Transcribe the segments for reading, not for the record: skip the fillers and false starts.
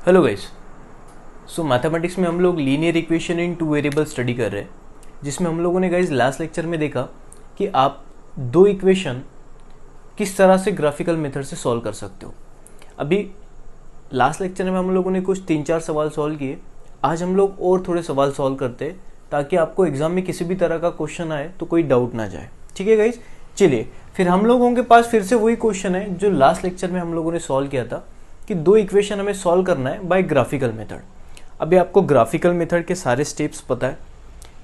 Hello guys. सो mathematics में हम लोग linear equation in two variable study कर रहे हैं, जिसमें हम लोगों ने गाइस लास्ट लेक्चर में देखा कि आप दो इक्वेशन किस तरह से ग्राफिकल मेथड से सॉल्व कर सकते हो। अभी लास्ट लेक्चर में हम लोगों ने कुछ 3-4 सवाल सॉल्व किए। आज हम लोग और थोड़े सवाल सॉल्व करते हैं ताकि आपको एग्जाम में किसी भी तरह का क्वेश्चन आए तो कोई डाउट ना जाए। ठीक है गाइस, चलिए फिर हम लोगों के पास फिर से वही क्वेश्चन है जो लास्ट लेक्चर में हम लोगों ने सॉल्व किया था कि दो इक्वेशन हमें सॉल्व करना है बाय ग्राफिकल मेथड। अभी आपको ग्राफिकल मेथड के सारे स्टेप्स पता है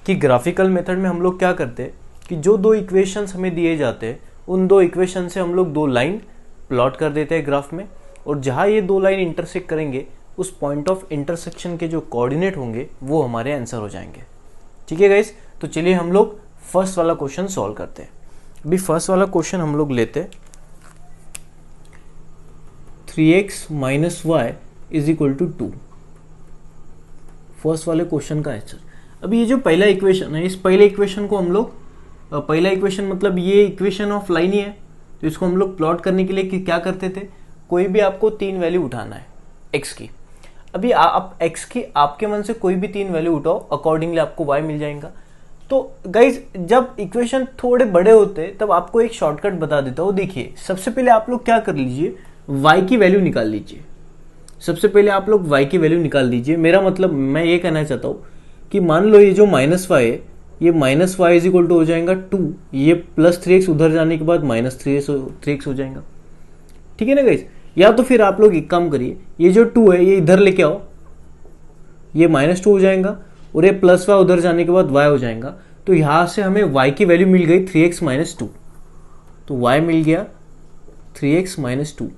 कि ग्राफिकल मेथड में हम लोग क्या करते हैं कि जो दो इक्वेशंस हमें दिए जाते हैं उन दो इक्वेशन से हम लोग दो लाइन प्लॉट कर देते हैं ग्राफ में, और जहाँ ये दो लाइन इंटरसेक्ट करेंगे उस पॉइंट ऑफ इंटरसेक्शन के जो कोऑर्डिनेट होंगे वो हमारे आंसर हो जाएंगे। ठीक है गाइस, तो चलिए हम लोग फर्स्ट वाला क्वेश्चन सॉल्व करते हैं। अभी फर्स्ट वाला क्वेश्चन हम लोग लेते हैं 3x minus y is equal to 2। First वाले क्वेश्चन का आंसर। अभी ये जो पहला इक्वेशन है, इस पहले इक्वेशन को हम लोग पहला इक्वेशन मतलब ये इक्वेशन ऑफ लाइन ही है, तो इसको हम लोग प्लॉट करने के लिए क्या करते थे, कोई भी आपको 3 वैल्यू उठाना है x की। अभी आप x की आपके मन से कोई भी 3 वैल्यू उठाओ, अकॉर्डिंगली आपको y मिल जाएगा। तो गाइज जब इक्वेशन थोड़े बड़े होते तब आपको एक शॉर्टकट बता देता हूँ। देखिए सबसे पहले आप लोग क्या कर लीजिए, y की वैल्यू निकाल लीजिए। सबसे पहले आप लोग y की वैल्यू निकाल लीजिए। मेरा मतलब मैं ये कहना चाहता हूँ कि मान लो ये जो माइनस वाई है, ये minus y is equal to हो जाएगा 2, ये प्लस 3x उधर जाने के बाद माइनस 3x हो जाएगा। ठीक है ना गाइज, या तो फिर आप लोग एक काम करिए, ये जो 2 है ये इधर लेके आओ, ये -2 हो जाएगा और ये प्लस वाई उधर जाने के बाद y हो जाएगा। तो यहां से हमें y की वैल्यू मिल गई 3x माइनस 2, तो y मिल गया 3x माइनस 2।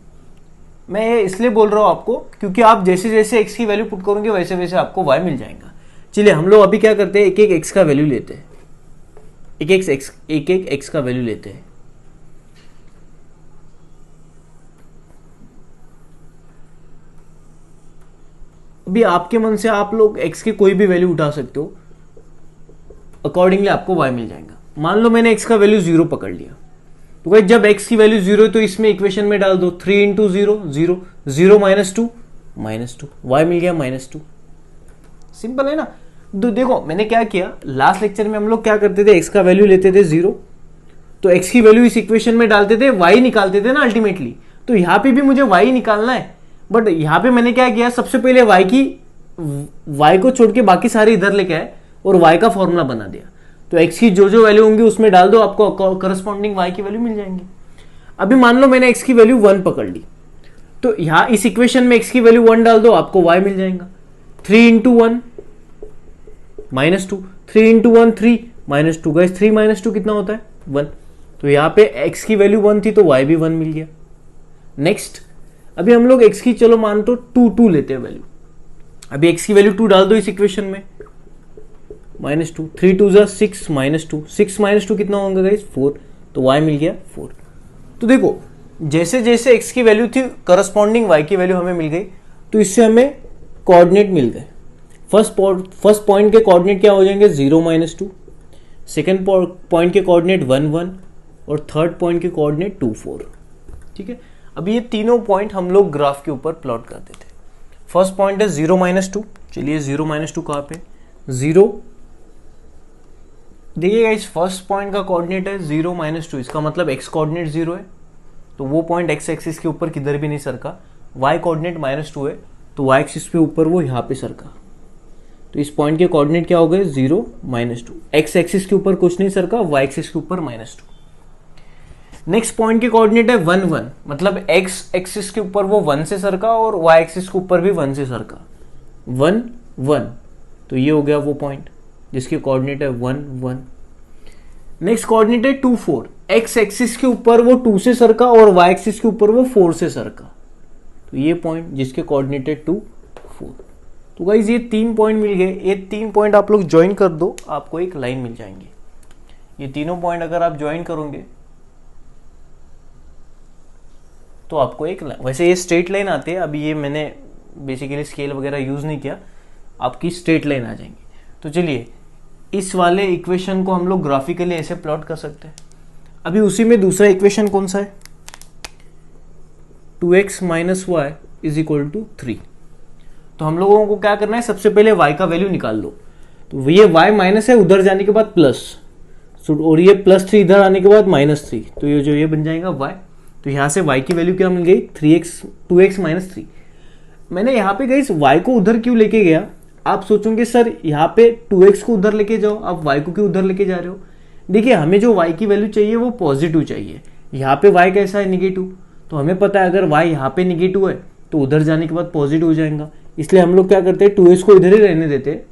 मैं ये इसलिए बोल रहा हूं आपको क्योंकि आप जैसे जैसे x की वैल्यू पुट करोगे वैसे वैसे आपको y मिल जाएगा। चलिए हम लोग अभी क्या करते हैं, एक एक x का वैल्यू लेते हैं, एक एक x का वैल्यू लेते हैं। अभी आपके मन से आप लोग x की कोई भी वैल्यू उठा सकते हो, अकॉर्डिंगली आपको y मिल जाएगा। मान लो मैंने x का वैल्यू 0 पकड़ लिया, तो भाई जब x की वैल्यू 0 है तो इसमें इक्वेशन में डाल दो 3 इंटू 0 0 0 माइनस 2 y मिल गया -2। सिंपल है ना। तो देखो मैंने क्या किया, लास्ट लेक्चर में हम लोग क्या करते थे, x का वैल्यू लेते थे 0, तो x की वैल्यू इस इक्वेशन में डालते थे, y निकालते थे ना अल्टीमेटली। तो यहां पे भी मुझे y निकालना है, बट यहां पे मैंने क्या किया, सबसे पहले y को छोड़ के बाकी सारे इधर लेके आए और y का फॉर्मूला बना दिया। तो x की जो जो वैल्यू होंगी उसमें डाल दो, आपको करस्पॉन्डिंग y की वैल्यू मिल जाएंगी। अभी मान लो मैंने x की वैल्यू 1 पकड़ ली, तो यहां इस इक्वेशन में x की वैल्यू 1 डाल दो, आपको y मिल जाएगा। 3 इंटू 1 -2, 3 इंटू 1 3 -2, गाइस 3 -2 कितना होता है 1। तो यहाँ पे x की वैल्यू 1 थी तो y भी 1 मिल गया। नेक्स्ट अभी हम लोग x की चलो मान तो 2 लेते हैं वैल्यू। अभी x की वैल्यू 2 डाल दो इस इक्वेशन में, -2, 3 2 6 -2, 6 -2 कितना होगा गाइस 4, तो y मिल गया 4। तो देखो जैसे जैसे x की वैल्यू थी करस्पॉन्डिंग y की वैल्यू हमें मिल गई, तो इससे हमें कोऑर्डिनेट मिल गए। फर्स्ट पॉइंट के कोऑर्डिनेट क्या हो जाएंगे 0 -2, सेकेंड पॉइंट के कोऑर्डिनेट 1 1 और थर्ड पॉइंट के कोऑर्डिनेट 2 4। ठीक है, अभी ये तीनों पॉइंट हम लोग ग्राफ के ऊपर प्लॉट करते थे। फर्स्ट पॉइंट है 0 -2, चलिए 0 -2 कहाँ पे 0, देखिएगा इस फर्स्ट पॉइंट का कोऑर्डिनेट है 0 -2, इसका मतलब x कोऑर्डिनेट 0 है तो वो पॉइंट x एक्सिस के ऊपर किधर भी नहीं सरका। y कोऑर्डिनेट -2 है तो y एक्सिस पे ऊपर वो यहाँ पे सरका, तो इस पॉइंट के कोऑर्डिनेट क्या हो गए 0 -2, x एक्सिस के ऊपर कुछ नहीं सरका, y एक्सिस के ऊपर -2। नेक्स्ट पॉइंट के कोऑर्डिनेट है 1 1, मतलब x एक्सिस के ऊपर वो 1 से सरका और y एक्सिस के ऊपर भी 1 से सरका, 1 1, तो ये हो गया वो पॉइंट जिसके कोऑर्डिनेट है 1 1। नेक्स्ट कोऑर्डिनेट है 2 4, x एक्सिस के ऊपर वो 2 से सरका और y एक्सिस के ऊपर वो 4 से सरका, तो ये पॉइंट जिसके कोऑर्डिनेट है 2 4। तो गाइज ये 3 पॉइंट मिल गए, ये 3 पॉइंट आप लोग ज्वाइन कर दो, आपको एक लाइन मिल जाएंगी। ये तीनों पॉइंट अगर आप ज्वाइन करोगे तो आपको एक, वैसे ये स्ट्रेट लाइन आती है, अभी ये मैंने बेसिकली स्केल वगैरह यूज नहीं किया, आपकी स्ट्रेट लाइन आ जाएंगी। तो चलिए इस वाले इक्वेशन को हम लोग ग्राफिकली ऐसे प्लॉट कर सकते हैं। अभी उसी में दूसरा इक्वेशन कौन सा है, 2x minus y is equal to 3। तो हम लोगों को क्या करना है, सबसे पहले y का वैल्यू निकाल लो। तो ये y माइनस है, उधर जाने के बाद प्लस, और ये +3 इधर आने के बाद -3, तो ये जो ये बन जाएगा y। तो यहाँ से y की वैल्यू क्या मिल गई, 2x -3। मैंने यहाँ पे गाइस y को उधर क्यों लेके गया, आप सोचोगे सर यहाँ पे 2x को उधर लेके जाओ, आप y को क्यों उधर लेके जा रहे हो। देखिए हमें जो y की वैल्यू चाहिए वो पॉजिटिव चाहिए, यहाँ पे y कैसा है, नेगेटिव। तो हमें पता है अगर y यहाँ पे नेगेटिव है तो उधर जाने के बाद पॉजिटिव हो जाएगा, इसलिए हम लोग क्या करते हैं 2x को इधर ही रहने देते हैं,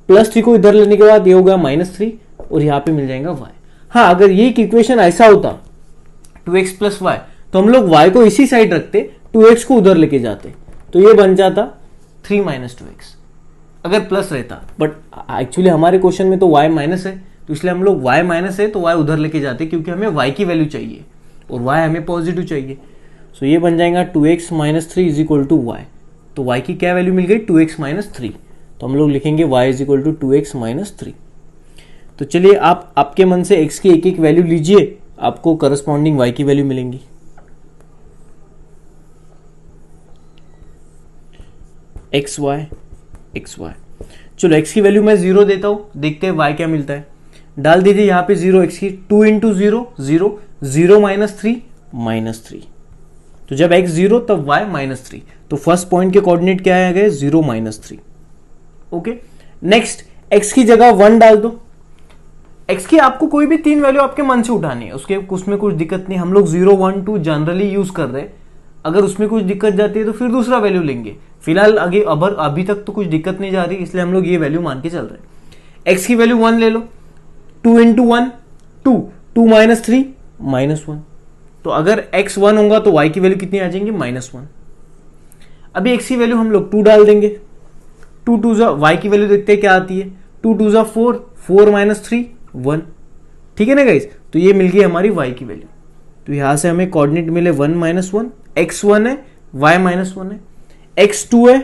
+3 को इधर लेने के बाद ये होगा -3 और यहाँ पे मिल जाएगा y। हाँ, अगर ये इक्वेशन ऐसा होता 2x + y, तो हम लोग y को इसी साइड रखते, 2x को उधर लेके जाते, तो ये बन जाता 3 - 2x अगर प्लस रहता। बट एक्चुअली हमारे क्वेश्चन में तो y माइनस है, तो इसलिए हम लोग y माइनस है तो y उधर लेके जाते, क्योंकि हमें y की वैल्यू चाहिए और y हमें पॉजिटिव चाहिए। सो ये बन जाएगा 2x - 3 = y। तो y की क्या वैल्यू मिल गई, 2x - 3। तो हम लोग लिखेंगे y = 2x - 3। तो चलिए आपके मन से x की एक एक वैल्यू लीजिए, आपको करस्पॉन्डिंग y की वैल्यू मिलेंगी। एक्स वाई, चलो x की वैल्यू मैं 0 देता हूं, देखते हैं y क्या मिलता है। डाल दीजिए यहाँ पे 0, x की 2 × 0 0 0 -3 -3। तो जब x 0 तब y -3, तो फर्स्ट पॉइंट के कोऑर्डिनेट क्या आ गए, 0 -3। ओके, नेक्स्ट x की जगह 1 डाल दो। x की आपको कोई भी 3 वैल्यू आपके मन से उठानी है, उसमें कुछ दिक्कत नहीं, हम लोग 0 1 2 जनरली यूज कर रहे हैं। अगर उसमें कुछ दिक्कत जाती है तो फिर दूसरा वैल्यू लेंगे। फिलहाल अभी तक तो कुछ दिक्कत नहीं जा रही, इसलिए हम लोग ये वैल्यू मान के चल रहे हैं। x की वैल्यू 1 ले लो, 2 × 1 2 2 -3 -1। तो अगर x 1 होगा तो y की वैल्यू कितनी आ जाएंगी, -1। अभी x की वैल्यू हम लोग 2 डाल देंगे, 2 2 y की वैल्यू देखते हैं क्या आती है, 2 2 4 4 -3 1। ठीक है ना गाइस, तो ये मिल गई हमारी y की वैल्यू। तो यहां से हमें कोऑर्डिनेट मिले 1 -1, x 1 है y -1 है, x 2 है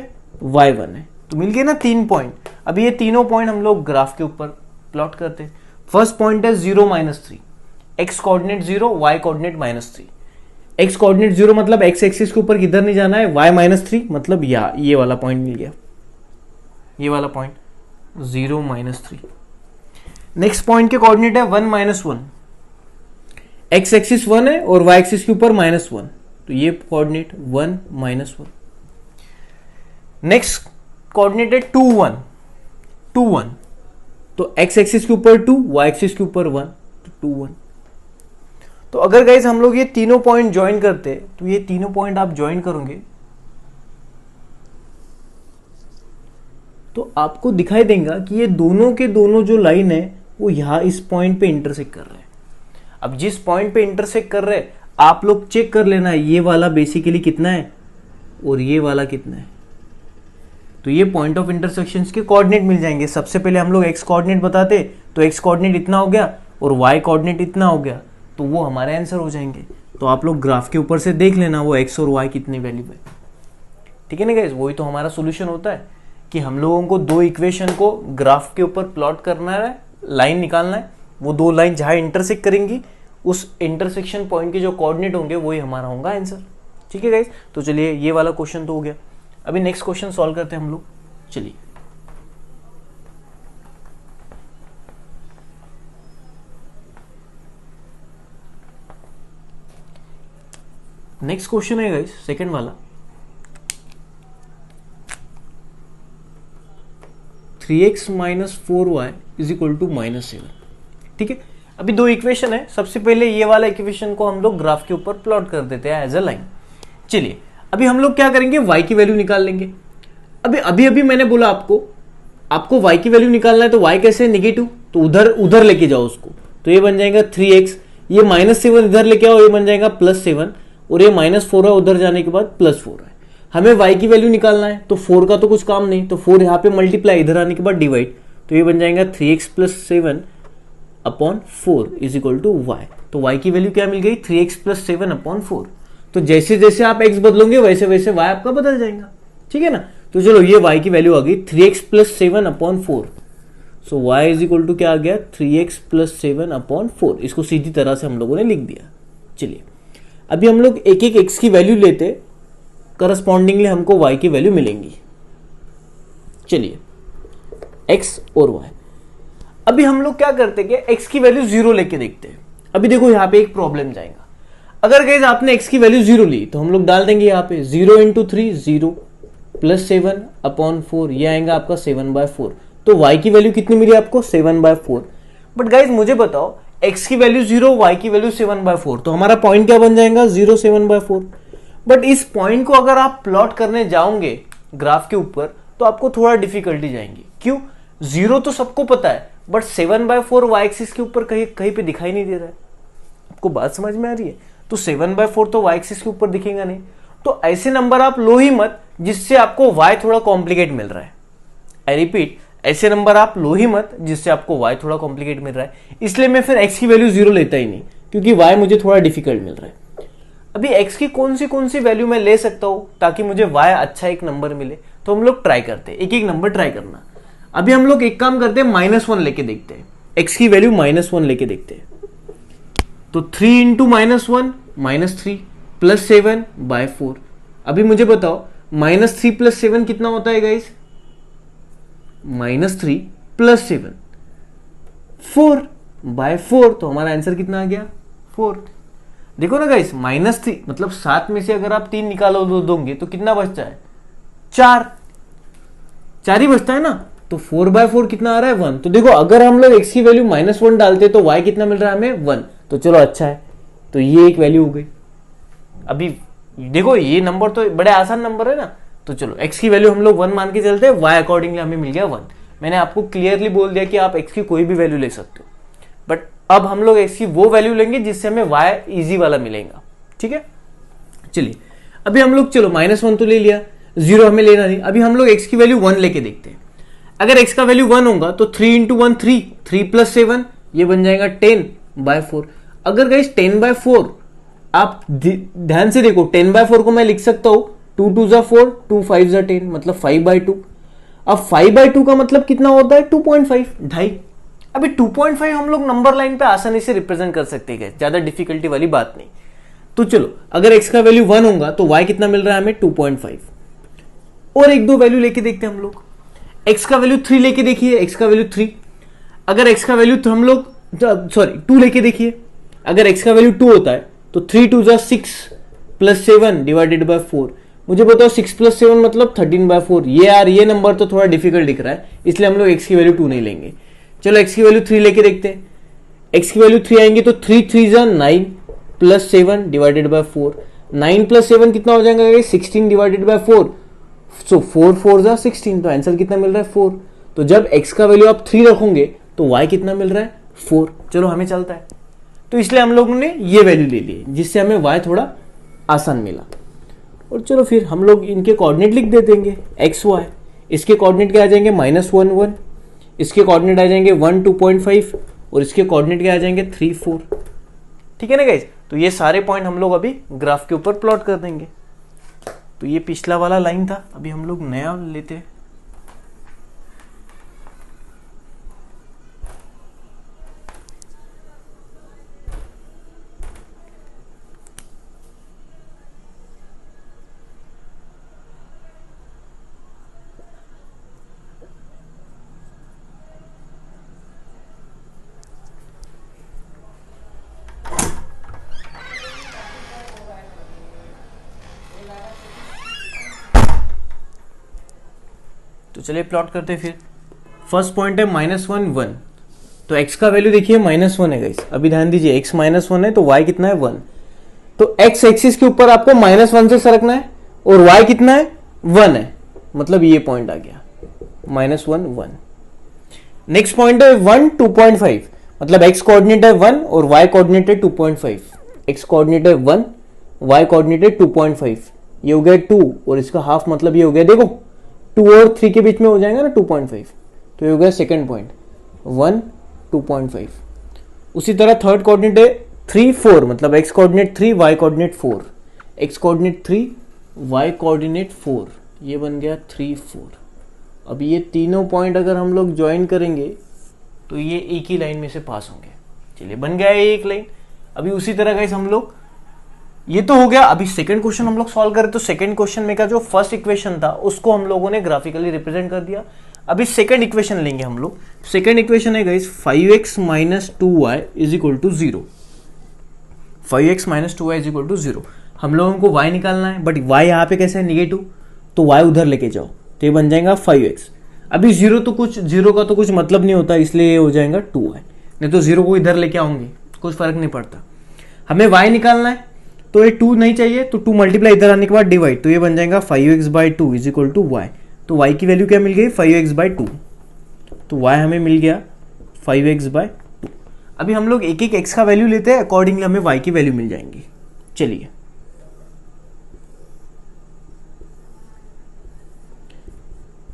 y 1 है, तो मिल गए ना 3 पॉइंट। अभी ये तीनों पॉइंट हम लोग ग्राफ के ऊपर प्लॉट करते हैं। फर्स्ट पॉइंट है 0 -3, x coordinate 0 y coordinate -3। x coordinate 0 मतलब x एक्सिस के ऊपर किधर नहीं जाना है, y -3 मतलब ये वाला पॉइंट मिल गया, ये वाला पॉइंट 0 -3। नेक्स्ट पॉइंट के कोऑर्डिनेट है 1 -1, x एक्सिस 1 है और y एक्सिस के ऊपर -1, तो ये कोऑर्डिनेट 1 -1। नेक्स्ट कोऑर्डिनेट है 2 1 2 1, तो x एक्सिस के ऊपर 2 y एक्सिस के ऊपर 1, तो 2 1। तो अगर गाइस हम लोग ये तीनों पॉइंट ज्वाइन करते, तो ये तीनों पॉइंट आप ज्वाइन करोगे तो आपको दिखाई देगा कि ये दोनों के दोनों जो लाइन है वो यहां इस पॉइंट पे इंटरसेक्ट कर रहे हैं। अब जिस पॉइंट पे इंटरसेक्ट कर रहे हैं आप लोग चेक कर लेना, ये वाला बेसिकली कितना है और ये वाला कितना है, तो ये पॉइंट ऑफ इंटरसेक्शन के कोऑर्डिनेट मिल जाएंगे। सबसे पहले हम लोग x कोऑर्डिनेट बताते, तो x कोऑर्डिनेट इतना हो गया और y कोऑर्डिनेट इतना हो गया, तो वो हमारे आंसर हो जाएंगे। तो आप लोग ग्राफ के ऊपर से देख लेना वो x और y कितनी वैल्यू है। ठीक है ना गाइस, वही तो हमारा सोल्यूशन होता है कि हम लोगों को दो इक्वेशन को ग्राफ के ऊपर प्लॉट करना है, लाइन निकालना है, वो दो लाइन जहां इंटरसेक्ट करेंगी उस इंटरसेक्शन पॉइंट के जो कोऑर्डिनेट होंगे वही हमारा होगा आंसर। ठीक है गाइस, तो चलिए ये वाला क्वेश्चन तो हो गया। अभी नेक्स्ट क्वेश्चन सॉल्व करते हैं हम लोग। चलिए नेक्स्ट क्वेश्चन है गाइस सेकंड वाला, 3x - 4y = -7। ठीक है, अभी दो इक्वेशन है, सबसे पहले ये वाला इक्वेशन को हम लोग ग्राफ के ऊपर प्लॉट कर देते हैं एज अ लाइन। चलिए अभी हम लोग क्या करेंगे, y की वैल्यू निकाल लेंगे। अभी मैंने बोला आपको y की वैल्यू निकालना है, तो y कैसे, नेगेटिव, तो उधर लेके जाओ उसको, तो ये बन जाएगा 3x, ये -7 इधर लेके आओ, ये बन जाएगा +7, और ये -4 है, उधर जाने के बाद +4 है। हमें y की वैल्यू निकालना है, तो 4 का तो कुछ काम नहीं, तो 4 यहाँ पे मल्टीप्लाई, इधर आने के बाद डिवाइड, तो ये बन जाएगा 3x + 7 / 4 = y। तो y की वैल्यू क्या मिल गई, 3x + 7 / 4। तो जैसे जैसे आप x बदलोगे वैसे वैसे y आपका बदल जाएगा। ठीक है ना, तो चलो ये y की वैल्यू आ गई 3x + 7 / 4। सो y = क्या आ गया, 3x + 7 / 4। इसको सीधी तरह से हम लोगों ने लिख दिया। चलिए अभी हम लोग एक एक x की वैल्यू लेते, करस्पॉन्डिंगली हमको y की वैल्यू मिलेंगी। चलिए x और y। अभी हम लोग क्या करते हैं कि x की वैल्यू 0 लेके देखते हैं। अभी देखो यहाँ पे एक प्रॉब्लम जाएगा। अगर गाइस आपने x की वैल्यू 0 ली तो हम लोग डाल देंगे यहाँ पे 0 इंटू 3 0 प्लस 7/4, ये आएगा आपका 7/4। तो y की वैल्यू कितनी मिली आपको 7/4। बट गाइस मुझे बताओ x की वैल्यू 0, y की वैल्यू 7/4, तो हमारा पॉइंट क्या बन जाएगा 0 7/4। बट इस पॉइंट को अगर आप प्लॉट करने जाओगे ग्राफ के ऊपर तो आपको थोड़ा डिफिकल्टी जाएंगी। क्यों? 0 तो सबको पता है, बट 7/4 y एक्सिस के ऊपर कहीं कहीं पे दिखाई नहीं दे रहा है। आपको बात समझ में आ रही है? तो 7/4 तो y एक्सिस के ऊपर दिखेगा नहीं। तो ऐसे नंबर आप लो ही मत जिससे आपको y थोड़ा कॉम्प्लिकेट मिल रहा है। आई रिपीट, ऐसे नंबर आप लो ही मत जिससे आपको y थोड़ा कॉम्प्लिकेट मिल रहा है। इसलिए मैं फिर x की वैल्यू 0 लेता ही नहीं, क्योंकि y मुझे थोड़ा डिफिकल्ट मिल रहा है। अभी x की कौन सी वैल्यू मैं ले सकता हूं ताकि मुझे y अच्छा एक नंबर मिले? तो हम लोग ट्राई करते हैं, एक एक नंबर ट्राई करना। अभी हम लोग एक काम करते हैं, -1 लेके देखते हैं। x की वैल्यू -1 लेके देखते हैं। तो 3 इंटू -1 -3 प्लस 7/4। अभी मुझे बताओ -3 प्लस 7 कितना होता है गाइस? -3 प्लस 7 4/4। तो हमारा आंसर कितना आ गया 4। देखो ना गाइस, -3 मतलब 7 में से अगर आप 3 निकालो दोगे तो कितना बचता है? 4 ही बचता है ना। तो 4/4 कितना आ रहा है 1। तो देखो अगर हम लोग x की वैल्यू -1 डालते तो y कितना मिल रहा है हमें 1। तो चलो अच्छा है, तो ये एक वैल्यू हो गई। अभी देखो ये नंबर तो बड़े आसान नंबर है ना। तो चलो x की वैल्यू हम लोग 1 मान के चलते हैं, y अकॉर्डिंगली हमें मिल गया 1। मैंने आपको क्लियरली बोल दिया कि आप x की कोई भी वैल्यू ले सकते हो, बट अब हम लोग x की वो वैल्यू लेंगे जिससे हमें y इजी वाला मिलेगा। ठीक है, चलिए अभी हम लोग चलो -1 तो ले लिया, 0 हमें लेना नहीं। अभी हम लोग x की वैल्यू 1 लेके देखते हैं। अगर x का वैल्यू 1 होगा तो 3 इंटू 1 3 प्लस 7 ये बन जाएगा 10/4। अगर गाइस 10/4 आप ध्यान से देखो, 10/4 को मैं लिख सकता हूं 2 2 जा 4 2 5 जा 10 मतलब 5/2। अब 5/2 का मतलब कितना होता है 2.5 ढाई। अभी 2.5 हम लोग नंबर लाइन पे आसानी से रिप्रेजेंट कर सकते हैं, ज्यादा डिफिकल्टी वाली बात नहीं। तो चलो अगर x का वैल्यू 1 होगा तो y कितना मिल रहा है हमें 2.5। और एक दो वैल्यू लेके देखते हैं हम लोग। x का वैल्यू 3 लेके देखिए, x का वैल्यू 3। अगर x का वैल्यू तो हम लोग 2 लेके देखिए। अगर x का वैल्यू 2 होता है तो 3 2 जा 6 प्लस 7 डिवाइडेड बाय 4। मुझे बताओ 6 प्लस 7 मतलब 13/4। ये यार ये नंबर तो थोड़ा डिफिकल्ट दिख रहा है, इसलिए हम लोग x की वैल्यू 2 नहीं लेंगे। चलो x की वैल्यू 3 लेके देखते हैं। x की वैल्यू 3 आएंगे तो 3 3 जा 9 प्लस 7 डिवाइडेड बाय 4। 9 प्लस 7 कितना हो जाएगा 16 डिवाइडेड बाय 4। सो 4 4 जा 16। तो आंसर कितना मिल रहा है 4। तो जब x का वैल्यू आप 3 रखोगे तो y कितना मिल रहा है 4। चलो हमें चलता है। तो इसलिए हम लोगों ने ये वैल्यू ले ली जिससे हमें y थोड़ा आसान मिला। और चलो फिर हम लोग इनके कोऑर्डिनेट लिख दे देंगे x y। इसके कोऑर्डिनेट क्या आ जाएंगे -1 1। इसके कोऑर्डिनेट आ जाएंगे 1 2.5 और इसके कोऑर्डिनेट क्या आ जाएंगे 3 4। ठीक है ना गाइस? तो ये सारे पॉइंट हम लोग अभी ग्राफ के ऊपर प्लॉट कर देंगे। तो ये पिछला वाला लाइन था, अभी हम लोग नया लेते हैं। तो चलिए प्लॉट करते हैं फिर। फर्स्ट पॉइंट है -1 1। तो x का वैल्यू देखिए -1 है गाइस। अभी ध्यान दीजिए x -1 है तो y कितना है 1। तो x एक्सिस के ऊपर आपको -1 से सरकना है और y कितना है 1 है, मतलब ये पॉइंट आ गया -1 1। नेक्स्ट पॉइंट है 1 2.5, मतलब x कोऑर्डिनेट है 1 और y कोऑर्डिनेट है 2.5। x कोऑर्डिनेट है 1, y कोऑर्डिनेट है 2.5। ये हो गया 2 और इसका हाफ मतलब ये हो गया, देखो 2 और 3 के बीच में हो जाएगा ना 2.5। तो ये हो गया सेकेंड पॉइंट 1 2.5। उसी तरह थर्ड कोऑर्डिनेट है 3 4, मतलब x coordinate 3 y coordinate 4। x coordinate 3 y coordinate 4, ये बन गया 3 4। अब ये तीनों पॉइंट अगर हम लोग ज्वाइन करेंगे तो ये एक ही लाइन में से पास होंगे। चलिए बन गया ये एक लाइन। अभी उसी तरह गाइस हम लोग ये तो हो गया। अभी सेकंड क्वेश्चन हम लोग सॉल्व करें तो सेकंड क्वेश्चन में का जो फर्स्ट इक्वेशन था उसको हम लोगों ने ग्राफिकली रिप्रेजेंट कर दिया। अभी सेकंड इक्वेशन लेंगे हम लोग। सेकंड इक्वेशन है guys 5x minus 2y is equal to 0। 5x minus 2y is equal to 0। हम लोगों को y निकालना है, बट y यहाँ पे कैसे है निगेटिव, तो y उधर लेके जाओ तो ये बन जाएगा 5x। अभी जीरो का तो कुछ मतलब नहीं होता, इसलिए ये हो जाएगा 2y, नहीं तो जीरो को इधर लेके आऊंगी कुछ फर्क नहीं पड़ता। हमें y निकालना है तो ये 2 नहीं चाहिए, तो 2 मल्टीप्लाई इधर आने के बाद डिवाइड, तो ये बन जाएगा 5x/2 is equal to y। तो y की वैल्यू क्या मिल गई 5x/2, तो y हमें मिल गया 5x/2। अभी हम लोग एक एक x का वैल्यू लेते हैं, अकॉर्डिंगली हमें y की वैल्यू मिल जाएंगी। चलिए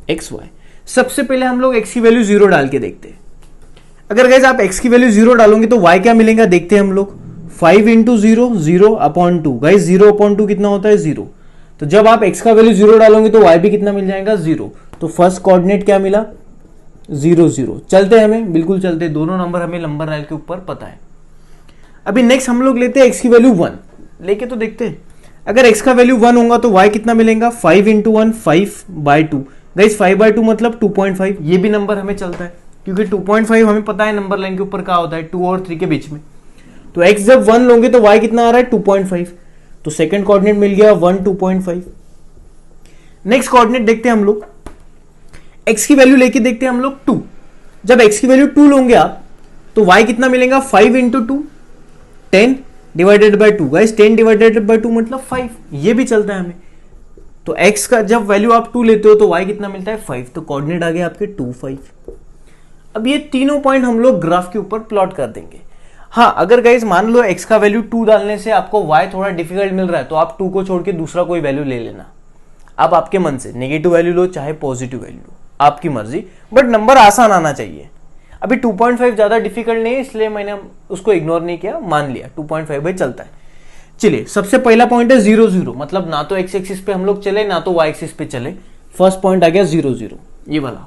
एक्स वाई, सबसे पहले हम लोग x की वैल्यू 0 डाल के देखते हैं। अगर गाइस आप x की वैल्यू 0 डालोगे तो y क्या मिलेगा देखते हैं हम लोग। 5 इंटू 0 0/2, गाइस 0/2 कितना होता है 0। तो जब आप x का वैल्यू 0 डालोगे तो y भी कितना मिल जाएगा 0। तो फर्स्ट कोऑर्डिनेट क्या मिला 0 0। चलते हमें बिल्कुल चलते, दोनों नंबर हमें नंबर लाइन के ऊपर पता है। अभी नेक्स्ट हम लोग लेते हैं x की वैल्यू 1 लेके, तो देखते हैं अगर x का वैल्यू 1 होगा तो y कितना मिलेगा 5 इंटू 1 5/2। गाइस 5/2 मतलब 2.5, ये भी नंबर हमें चलता है क्योंकि 2.5 हमें पता है नंबर लाइन के ऊपर क्या होता है 2 और 3 के बीच में। तो x जब 1 लोगे तो y कितना आ रहा है 2.5, तो सेकंड कोऑर्डिनेट मिल गया 1 2.5। नेक्स्ट कोऑर्डिनेट देखते हैं हम लोग, x की वैल्यू लेके देखते हैं हम लोग 2। जब x की वैल्यू 2 लोगे आप तो y कितना मिलेगा 5 into 2 10 divided by 2। Guys 10 divided by 2 मतलब 5, ये भी चलता है हमें। तो x का जब वैल्यू आप 2 लेते हो तो y कितना मिलता है 5, तो कोऑर्डिनेट आ गए आपके 2 5। अब ये तीनों पॉइंट हम लोग ग्राफ के ऊपर प्लॉट कर देंगे। हाँ, अगर गाइस मान लो x का वैल्यू 2 डालने से आपको y थोड़ा डिफिकल्ट मिल रहा है तो आप 2 को छोड़ के दूसरा कोई वैल्यू ले लेना। आप आपके मन से नेगेटिव वैल्यू लो चाहे पॉजिटिव वैल्यू लो, आपकी मर्जी, बट नंबर आसान आना चाहिए। अभी 2.5 ज्यादा डिफिकल्ट नहीं है इसलिए मैंने उसको इग्नोर नहीं किया, मान लिया 2.5 भाई चलता है। चलिए सबसे पहला पॉइंट है 0 0, मतलब ना तो x एक्सिस पे हम लोग चले ना तो y एक्सिस पे चले। फर्स्ट पॉइंट आ गया 0 0, ये वाला।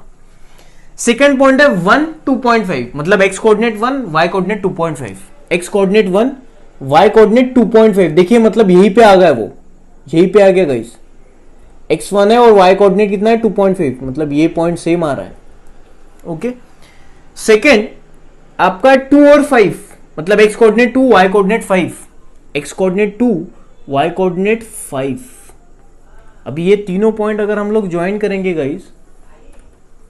सेकंड पॉइंट है 1 2.5, मतलब x coordinate 1 y coordinate 2.5, x coordinate 1 y coordinate 2.5। देखिए मतलब यहीं पे आ गया, वो यहीं पे आ गया गाइस, x 1 है और y कोऑर्डिनेट कितना है 2.5, मतलब ये पॉइंट सेम आ रहा है। ओके, सेकंड आपका 2 और 5, मतलब x coordinate 2 y coordinate 5, x coordinate 2 y coordinate 5। अभी ये तीनों पॉइंट अगर हम लोग ज्वाइन करेंगे गाइस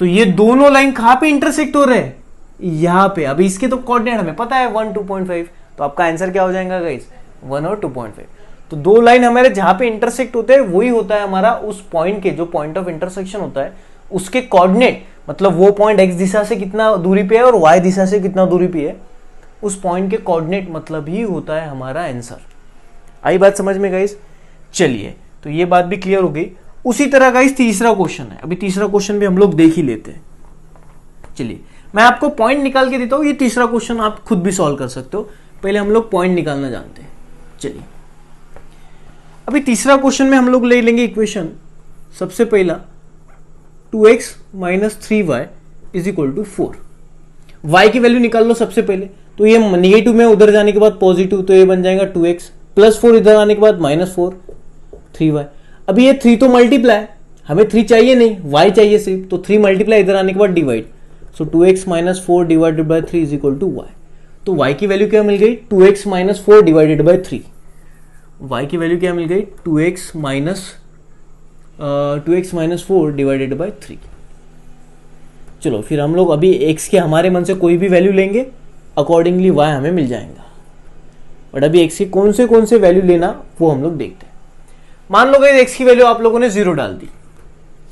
तो ये दोनों लाइन कहां पे इंटरसेक्ट हो रहे हैं, यहां पे। अभी इसके तो कोऑर्डिनेट हमें पता है 1 2.5, तो आपका आंसर क्या हो जाएगा गाइस 1 और 2.5। तो दो लाइन हमारे जहां पे इंटरसेक्ट होते हैं वही होता है हमारा उस पॉइंट के, जो पॉइंट ऑफ इंटरसेक्शन होता है उसके कोऑर्डिनेट, मतलब वो पॉइंट x दिशा से कितना दूरी पे है और y दिशा से कितना दूरी पे है, उस पॉइंट के कोऑर्डिनेट मतलब ही होता है हमारा आंसर। आई बात समझ में गाइस? चलिए तो ये बात भी क्लियर हो गई। उसी तरह गाइस तीसरा क्वेश्चन है, अभी तीसरा क्वेश्चन भी हम लोग देख ही लेते हैं। चलिए मैं आपको पॉइंट निकाल के देता हूं, ये तीसरा क्वेश्चन आप खुद भी सॉल्व कर सकते हो, पहले हम लोग पॉइंट निकालना जानते हैं। चलिए अभी तीसरा क्वेश्चन में हम लोग ले लेंगे इक्वेशन, सबसे पहला 2x minus 3y is equal to 4। y की वैल्यू निकाल लो सबसे पहले, तो ये नेगेटिव में उधर जाने के बाद पॉजिटिव, तो ये बन जाएगा 2x प्लस 4 इधर आने के बाद माइनस 4 3y। अभी ये 3 तो मल्टीप्लाई, हमें 3 चाहिए नहीं, y चाहिए सिर्फ, तो 3 मल्टीप्लाई इधर आने के बाद divide, so 2x minus 4 divided by 3 is equal to y। तो y की वैल्यू क्या मिल गई 2x minus 4 divided by 3। y की वैल्यू क्या मिल गई 2x माइनस 4 डिवाइडेड बाई 3। चलो फिर हम लोग अभी x के हमारे मन से कोई भी वैल्यू लेंगे, अकॉर्डिंगली y हमें मिल जाएगा। बट अभी x की कौन से वैल्यू लेना वो हम लोग देखते हैं। मान लो गए x की वैल्यू आप लोगों ने 0 डाल दी,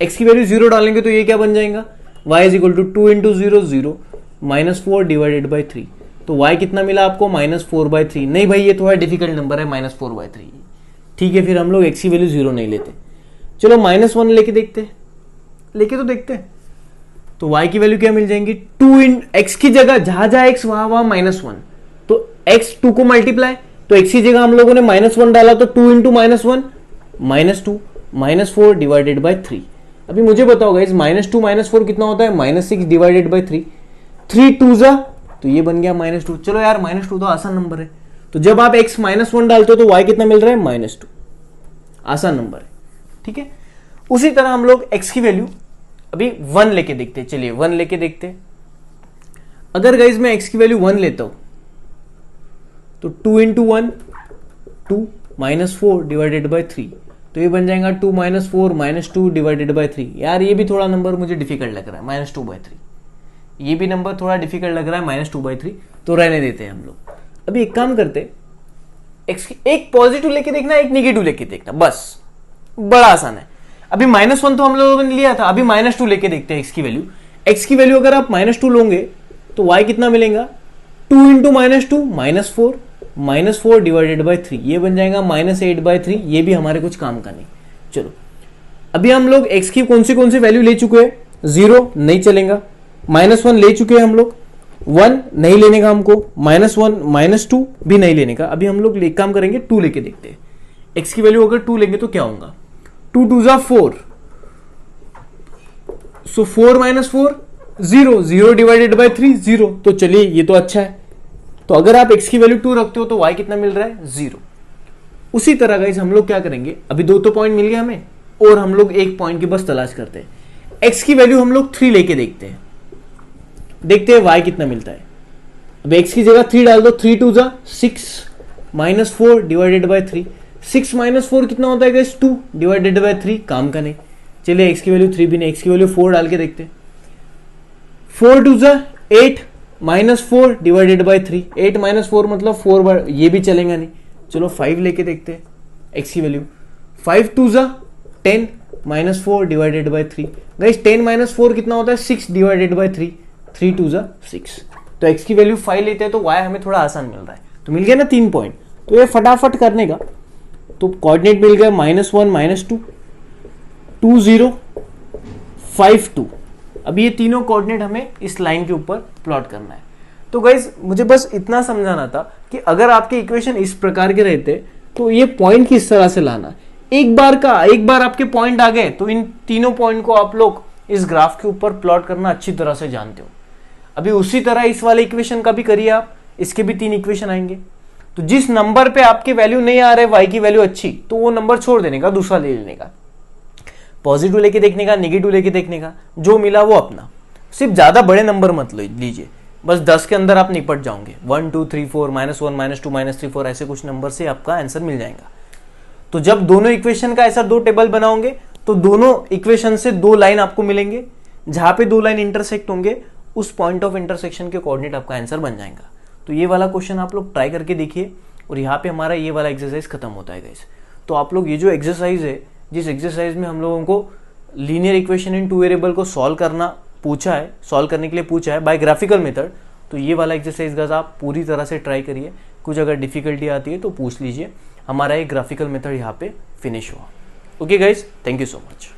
x की वैल्यू 0 डालेंगे तो ये क्या बन जाएगा y is equal to 2 into 0 0 minus 4 divided by 3। तो y कितना मिला आपको माइनस 4/3। नहीं भाई ये थोड़ा डिफिकल्ट नंबर है माइनस 4/3, ठीक है फिर हम लोग x की वैल्यू 0 नहीं लेते। चलो -1 लेके देखते हैं, लेके तो देखते हैं। तो y की वैल्यू क्या मिल जाएंगी 2 इन x की जगह जहां x वहां -1, तो x 2 को मल्टीप्लाई, तो x की जगह हम लोगों ने -1 डाला तो 2 इंटू -1 -2 -4 डिवाइडेड बाई 3। अभी मुझे बताओ गाइस -2 -4 कितना होता है -6 डिवाइडेड बाई 3, 3 2 जा, तो ये बन गया -2। चलो यार -2 तो आसान नंबर है, तो जब आप x -1 डालते हो तो y कितना मिल रहा है, -2। आसान नंबर है, ठीक है। उसी तरह हम लोग x की वैल्यू अभी 1 लेके देखते हैं। चलिए 1 लेके देखते हैं। अगर गाइज मैं x की वैल्यू 1 लेता हूं तो 2 × 1 2 -4 डिवाइडेड बाय 3, तो ये बन जाएगा 2 - 4 -2 डिवाइडेड बाय 3। यार ये भी थोड़ा नंबर मुझे डिफिकल्ट लग रहा है, -2/3। ये भी नंबर थोड़ा डिफिकल्ट लग रहा है, -2/3, तो रहने देते हैं हम लोग। अभी एक काम करते, एक्स की एक पॉजिटिव लेके देखना, एक निगेटिव लेके देखना, बस, बड़ा आसान है। अभी -1 तो हम लोगों ने लिया था, अभी -2 लेके देखते हैं एक्स की वैल्यू। एक्स की वैल्यू अगर आप -2 लोगे तो y कितना मिलेगा, 2 × -2 -4 डिवाइडेड बाय 3, ये बन जाएगा -8/3। ये भी हमारे कुछ काम का नहीं। चलो अभी हम लोग x की कौन सी वैल्यू ले चुके हैं, 0 नहीं चलेगा, -1 ले चुके हैं हम लोग, 1 नहीं लेने का हमको, -1 -2 भी नहीं लेने का। अभी हम लोग एक काम करेंगे, 2 लेके देखते हैं। x की वैल्यू अगर 2 लेंगे तो क्या होगा, 2 × 2 = 4, सो 4 - 4 0, 0 डिवाइडेड बाय 3 0। तो चलिए ये तो अच्छा है। तो अगर आप x की वैल्यू 2 रखते हो तो y कितना मिल रहा है, 0। उसी तरह गाइस हम लोग क्या करेंगे, अभी 2 तो पॉइंट मिल गया हमें, और हम लोग एक पॉइंट की बस तलाश करते हैं। x की वैल्यू हम लोग 3 लेके देखते हैं y कितना मिलता है। अब x की जगह 3 डाल दो, 3 × 2 = 6 -4 डिवाइडेड बाय 3। 6 - 4 कितना होता है गाइस, 2 डिवाइडेड बाय 3, काम का नहीं। चलिए x की वैल्यू 3 भी नहीं, x की वैल्यू 4 डाल के देखते हैं। 4 × 2 = 8 -4 डिवाइडेड बाय 3, 8 - 4 मतलब 4, ये भी चलेगा नहीं। चलो 5 लेके देखते हैं x की वैल्यू। 5 × 2 = 10 -4 divided by 3। गाइस 10 - 4 कितना होता है, 6 डिवाइडेड बाय 3, 3 × 2 = 6। तो x की वैल्यू 5 लेते हैं तो y हमें थोड़ा आसान मिल रहा है। तो मिल गया ना 3 पॉइंट। तो ये फटाफट करने का, तो कोऑर्डिनेट मिल गया -1 -2 2 0 5 2। अभी ये तीनों कोऑर्डिनेट हमें इस लाइन के ऊपर प्लॉट करना है। तो गाइज मुझे बस इतना समझाना था कि अगर आपके इक्वेशन इस प्रकार के रहते तो ये पॉइंट किस तरह से लाना। एक बार आपके पॉइंट आ गए तो इन तीनों पॉइंट को आप लोग इस ग्राफ के ऊपर प्लॉट करना अच्छी तरह से जानते हो। अभी उसी तरह इस वाले इक्वेशन का भी करिए आप, इसके भी 3 इक्वेशन आएंगे। तो जिस नंबर पे आपके वैल्यू नहीं आ रहे, वाई की वैल्यू अच्छी, तो वो नंबर छोड़ देने का, दूसरा ले लेने का, पॉजिटिव लेके देखने का, नेगेटिव लेके देखने का, जो मिला वो अपना। सिर्फ ज्यादा बड़े नंबर मत लीजिए, बस 10 के अंदर आप निपट जाओगे। 1 2 3 4 -1 -2 -3 4 ऐसे कुछ नंबर से आपका आंसर मिल जाएगा। तो जब दोनों इक्वेशन का ऐसा 2 टेबल बनाओगे तो दोनों इक्वेशन से 2 लाइन आपको मिलेंगे, जहां पे 2 लाइन इंटरसेक्ट होंगे उस पॉइंट ऑफ इंटरसेक्शन के कोऑर्डिनेट आपका आंसर बन जाएगा। तो ये वाला क्वेश्चन आप लोग ट्राई करके देखिए, और यहाँ पे हमारा ये वाला एक्सरसाइज खत्म होता है गाइस। तो आप लोग ये जो एक्सरसाइज है, जिस एक्सरसाइज में हम लोगों को लीनियर इक्वेशन इन 2 वेरिएबल को सॉल्व करने के लिए पूछा है बाय ग्राफिकल मेथड, तो ये वाला एक्सरसाइज गाइस आप पूरी तरह से ट्राई करिए। कुछ अगर डिफिकल्टी आती है तो पूछ लीजिए। हमारा एक ग्राफिकल मेथड यहाँ पे फिनिश हुआ। Okay guys, thank you so much.